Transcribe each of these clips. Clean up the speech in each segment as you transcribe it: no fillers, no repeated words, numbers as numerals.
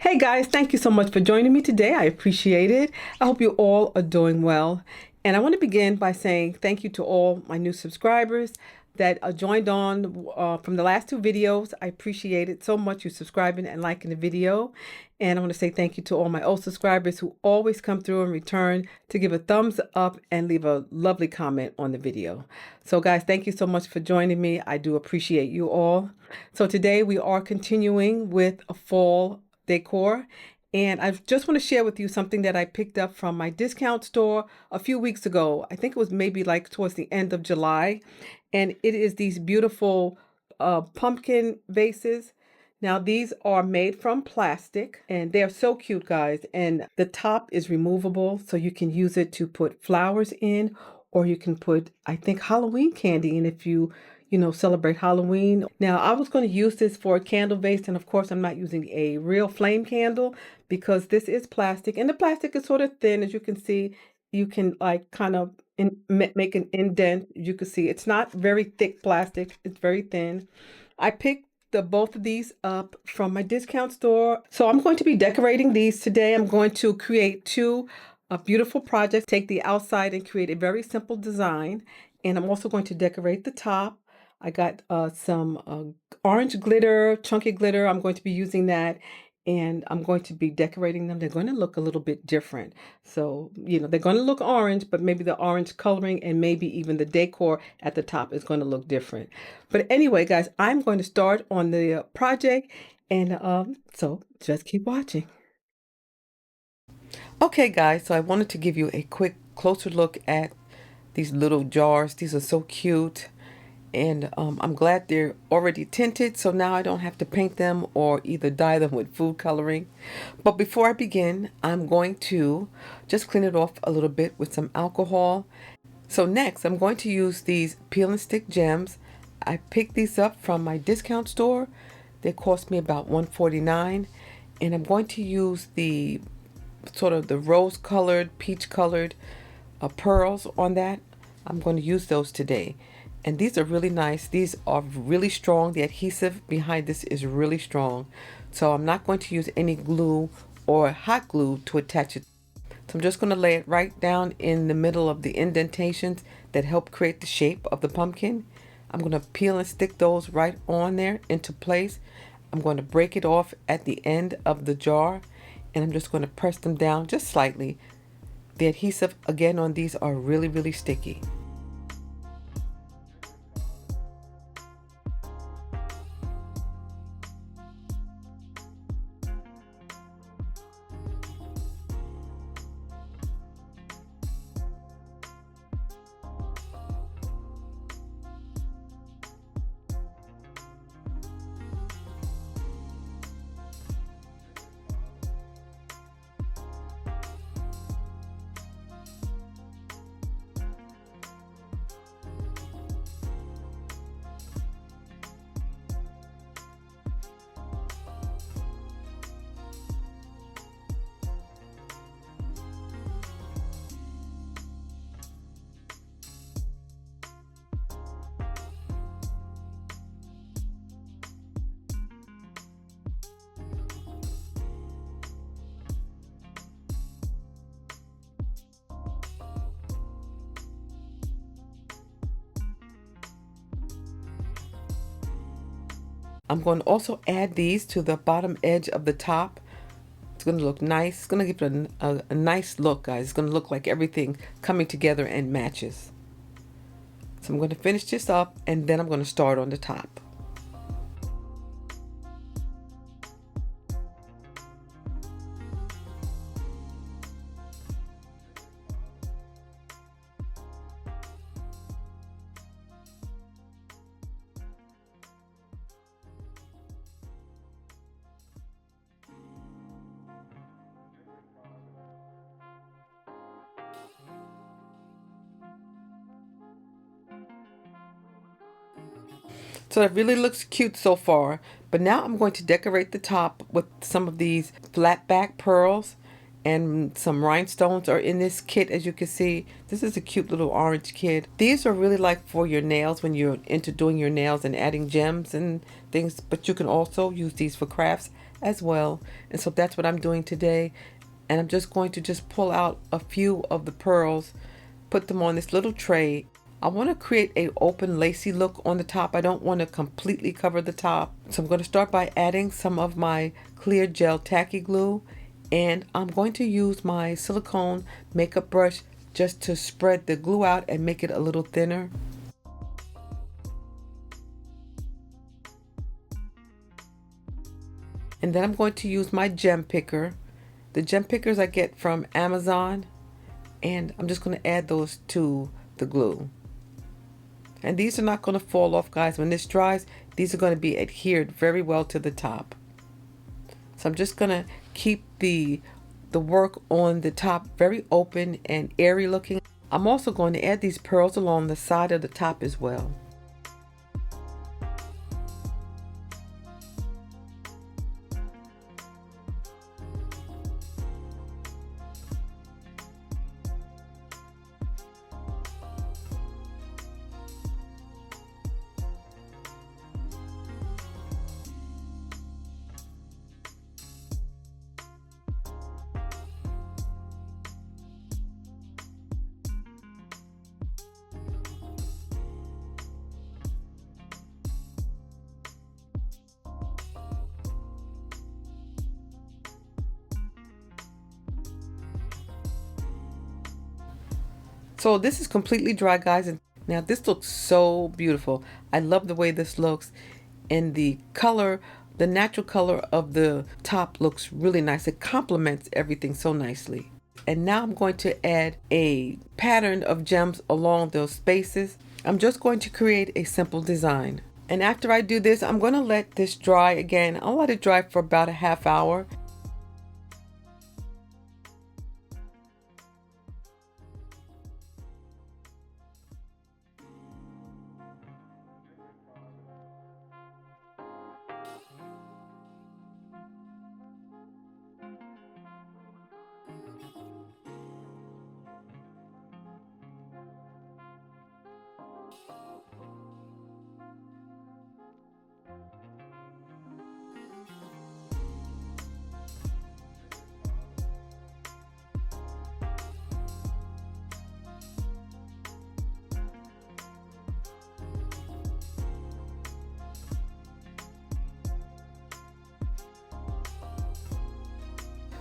Hey guys, thank you so much for joining me today. I appreciate it. I hope you all are doing well. And I want to begin by saying thank you to all my new subscribers that joined on from the last two videos. I appreciate it so much, you subscribing and liking the video. And I want to say thank you to all my old subscribers who always come through and return to give a thumbs up and leave a lovely comment on the video. So guys, thank you so much for joining me. I do appreciate you all. So today we are continuing with a fall decor, and I just want to share with you something that I picked up from my discount store a few weeks ago. I think it was maybe like towards the end of July, and it is these beautiful pumpkin vases. Now these are made from plastic and they're so cute, guys, and the top is removable so you can use it to put flowers in, or you can put, I think, Halloween candy in if you celebrate Halloween. Now, I was going to use this for a candle vase, and of course, I'm not using a real flame candle because this is plastic, and the plastic is sort of thin. As you can see, you can like kind of make an indent. You can see it's not very thick plastic, it's very thin. I picked both of these up from my discount store. So I'm going to be decorating these today. I'm going to create two beautiful projects, take the outside and create a very simple design. And I'm also going to decorate the top. I got some orange glitter, chunky glitter. I'm going to be using that, and I'm going to be decorating them. They're going to look a little bit different. So, they're going to look orange, but maybe the orange coloring and maybe even the decor at the top is going to look different. But anyway, guys, I'm going to start on the project, and so just keep watching. Okay, guys, so I wanted to give you a quick closer look at these little jars. These are so cute. And I'm glad they're already tinted, so now I don't have to paint them or either dye them with food coloring. But before I begin, I'm going to just clean it off a little bit with some alcohol. So next, I'm going to use these peel and stick gems. I picked these up from my discount store. They cost me about $1.49. And I'm going to use the sort of the rose colored, peach colored pearls on that. I'm going to use those today. And these are really nice. These are really strong. The adhesive behind this is really strong. So I'm not going to use any glue or hot glue to attach it. So I'm just going to lay it right down in the middle of the indentations that help create the shape of the pumpkin. I'm going to peel and stick those right on there into place. I'm going to break it off at the end of the jar, and I'm just going to press them down just slightly. The adhesive again on these are really, really sticky. I'm going to also add these to the bottom edge of the top. It's going to look nice. It's going to give it a nice look, guys. It's going to look like everything coming together and matches. So I'm going to finish this up, and then I'm going to start on the top. So it really looks cute so far, but now I'm going to decorate the top with some of these flat back pearls, and some rhinestones are in this kit. As you can see, this is a cute little orange kit. These are really like for your nails when you're into doing your nails and adding gems and things, but you can also use these for crafts as well. And so that's what I'm doing today. And I'm just going to just pull out a few of the pearls, put them on this little tray. I want to create a open lacy look on the top. I don't want to completely cover the top. So I'm going to start by adding some of my clear gel tacky glue, and I'm going to use my silicone makeup brush just to spread the glue out and make it a little thinner. And then I'm going to use my gem picker. The gem pickers I get from Amazon, and I'm just going to add those to the glue. And these are not going to fall off, guys. When this dries, these are going to be adhered very well to the top. So I'm just going to keep the work on the top very open and airy looking. I'm also going to add these pearls along the side of the top as well. So this is completely dry, guys, and now this looks so beautiful. I love the way this looks, and the color, the natural color of the top looks really nice. It complements everything so nicely. And now I'm going to add a pattern of gems along those spaces. I'm just going to create a simple design. And after I do this, I'm going to let this dry again. I'll let it dry for about a half hour.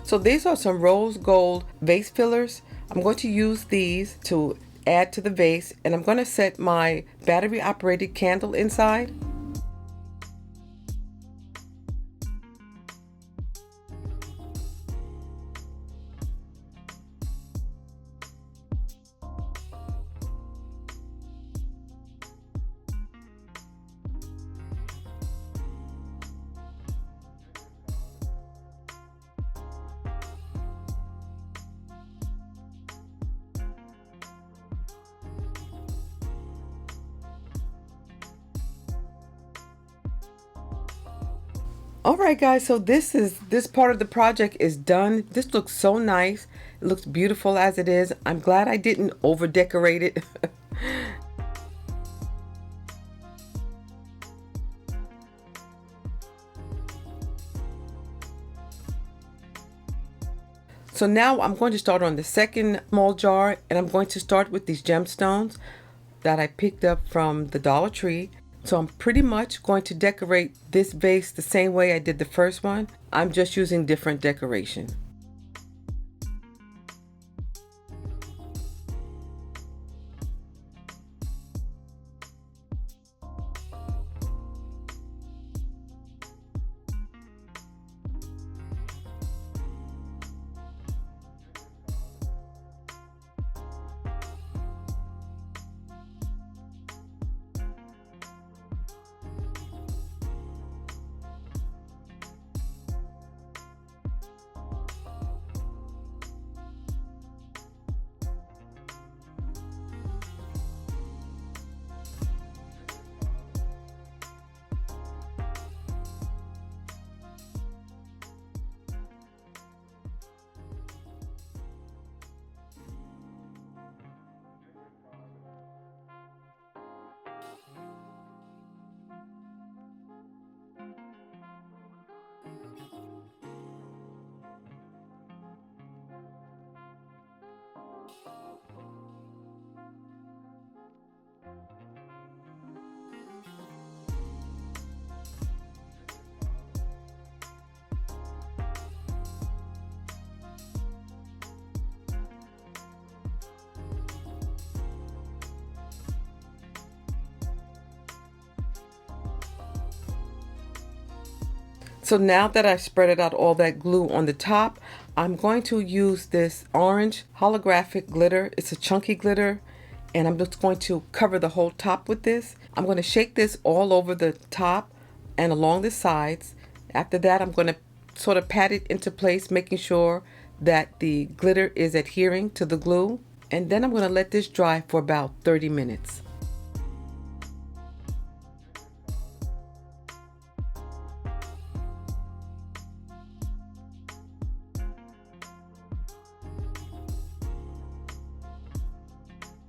So these are some rose gold vase fillers. I'm going to use these to add to the vase, and I'm going to set my battery operated candle inside. All right, guys, so this part of the project is done. This looks so nice. It looks beautiful as it is. I'm glad I didn't over decorate it. So now I'm going to start on the second small jar, and I'm going to start with these gemstones that I picked up from the Dollar Tree. So I'm pretty much going to decorate this vase the same way I did the first one. I'm just using different decoration. So now that I've spread out all that glue on the top, I'm going to use this orange holographic glitter. It's a chunky glitter, and I'm just going to cover the whole top with this. I'm going to shake this all over the top and along the sides. After that, I'm going to sort of pat it into place, making sure that the glitter is adhering to the glue. And then I'm going to let this dry for about 30 minutes.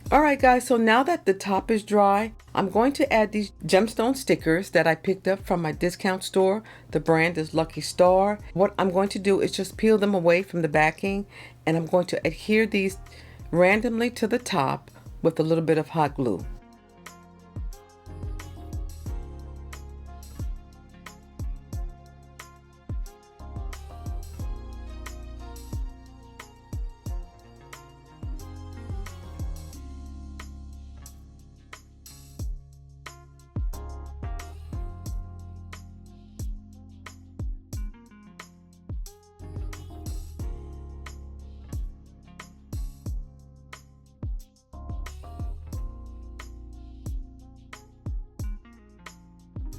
Alright guys, so now that the top is dry, I'm going to add these gemstone stickers that I picked up from my discount store. The brand is Lucky Star. What I'm going to do is just peel them away from the backing, and I'm going to adhere these randomly to the top with a little bit of hot glue.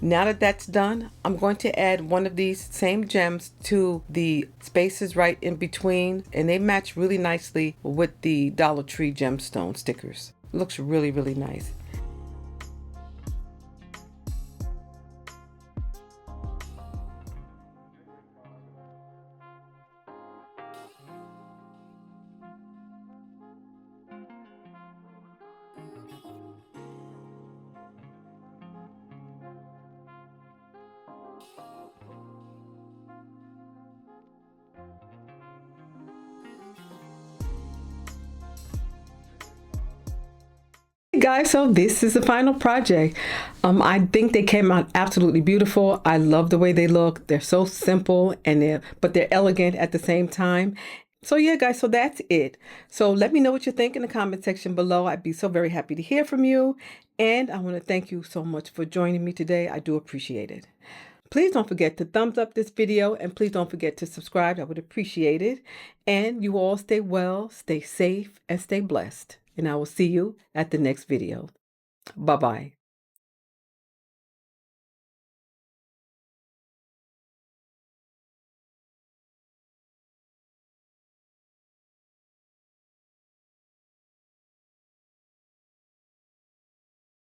Now that that's done, I'm going to add one of these same gems to the spaces right in between, and they match really nicely with the Dollar Tree gemstone stickers. Looks really, really nice. Guys, so this is the final project. I think they came out absolutely beautiful. I love the way they look. They're so simple, and but they're elegant at the same time. So yeah, guys, so that's it. So let me know what you think in the comment section below. I'd be so very happy to hear from you. And I want to thank you so much for joining me today. I do appreciate it. Please don't forget to thumbs up this video, and please don't forget to subscribe. I would appreciate it. And you all stay well, stay safe, and stay blessed. And I will see you at the next video. Bye-bye.